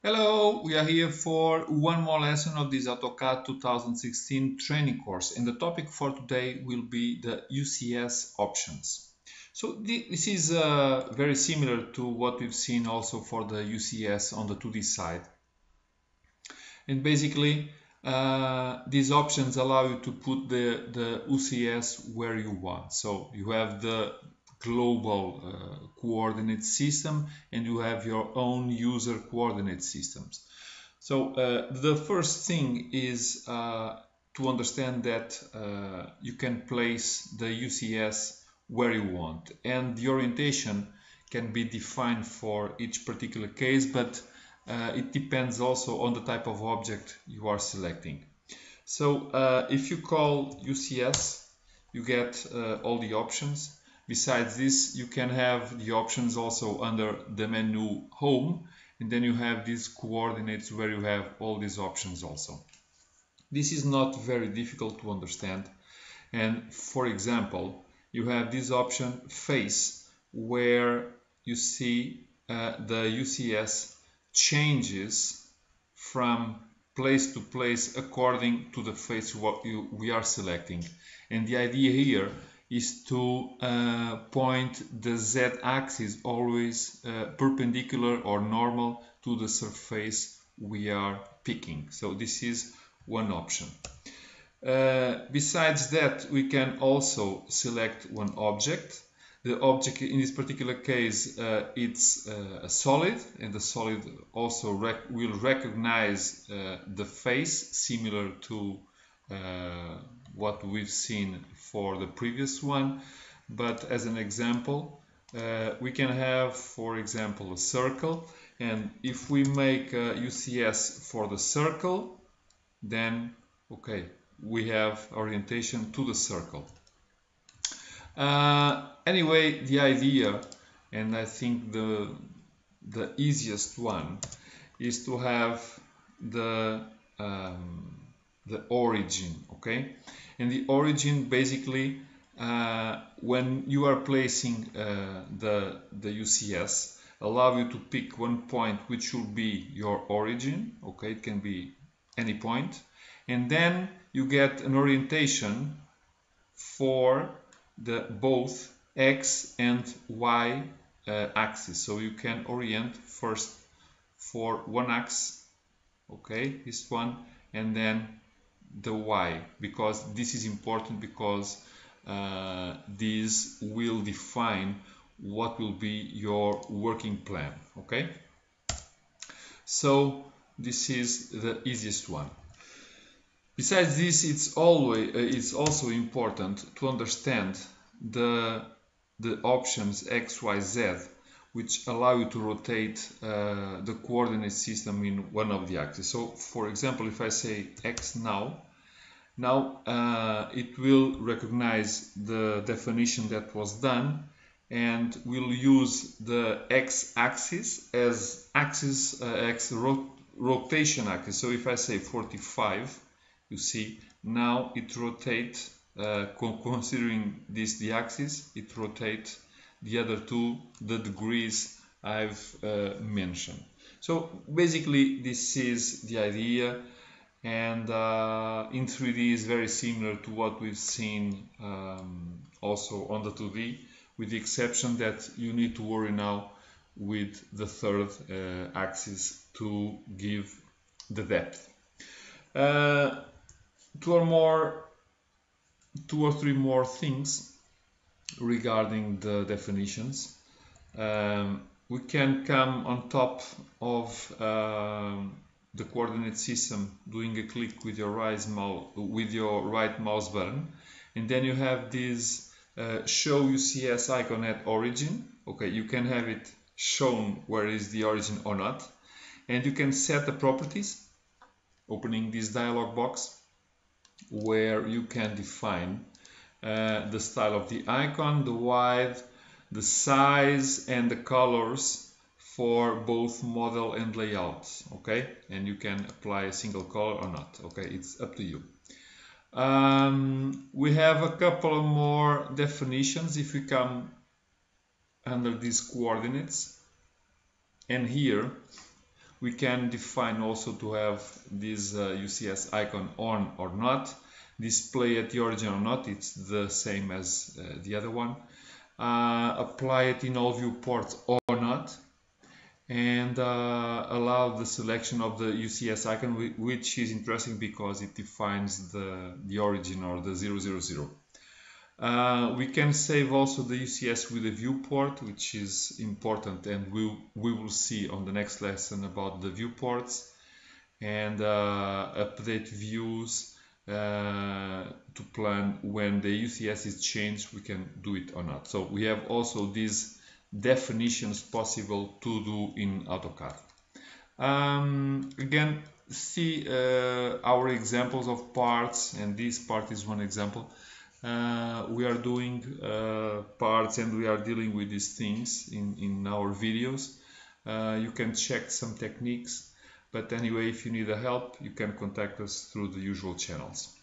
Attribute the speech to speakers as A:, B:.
A: Hello, we are here for one more lesson of this AutoCAD 2016 training course, and the topic for today will be the UCS options. So this is very similar to what we've seen also for the UCS on the 2D side. And basically, these options allow you to put the UCS where you want. So you have the global coordinate system and you have your own user coordinate systems. So the first thing is to understand that you can place the UCS where you want, and the orientation can be defined for each particular case, but it depends also on the type of object you are selecting. So if you call UCS, you get all the options. Besides this, you can have the options also under the menu Home, and then you have these coordinates where you have all these options also. This is not very difficult to understand. And for example, you have this option Face, where you see the UCS changes from place to place according to the face we are selecting. And the idea here is to point the z-axis always perpendicular or normal to the surface we are picking. So this is one option. Besides that, we can also select one object. The object in this particular case, it's a solid, and the solid also will recognize the face, similar to what we've seen for the previous one. But as an example, we can have, for example, a circle, and if we make a UCS for the circle, then okay, we have orientation to the circle. Anyway, the idea, and I think the easiest one, is to have the origin, okay? And the origin basically, when you are placing the UCS, allow you to pick one point which should be your origin, okay? It can be any point, and then you get an orientation for the both X and Y axis. So you can orient first for one axis, okay, this one, and then the Y, because this is important, because this will define what will be your working plan, okay? So this is the easiest one. Besides this, it's also important to understand the options X, Y, Z, which allow you to rotate the coordinate system in one of the axes. So, for example, if I say X now it will recognize the definition that was done, and will use the X-axis as rotation axis. So if I say 45, you see now it rotates, considering this the axis, it rotates the other two the degrees I've mentioned. So basically this is the idea, and in 3D is very similar to what we've seen also on the 2D, with the exception that you need to worry now with the third axis to give the depth. Two or three more things regarding the definitions. We can come on top of the coordinate system doing a click with your right mouse button, and then you have this show UCS icon at origin. Okay, you can have it shown where is the origin or not, and you can set the properties, opening this dialog box, where you can define the style of the icon, the width, the size, and the colors for both model and layout, okay? And you can apply a single color or not, okay? It's up to you. We have a couple of more definitions if we come under these coordinates, and here We can define also to have this UCS icon on or not, display at the origin or not, it's the same as the other one, apply it in all viewports or not, and allow the selection of the UCS icon, which is interesting because it defines the origin or the 000. We can save also the UCS with a viewport, which is important, and we will see on the next lesson about the viewports, and update views to plan when the UCS is changed, we can do it or not. So we have also these definitions possible to do in AutoCAD. Again, see our examples of parts, and this part is one example. We are doing parts and we are dealing with these things in our videos. You can check some techniques, but anyway, if you need help, you can contact us through the usual channels.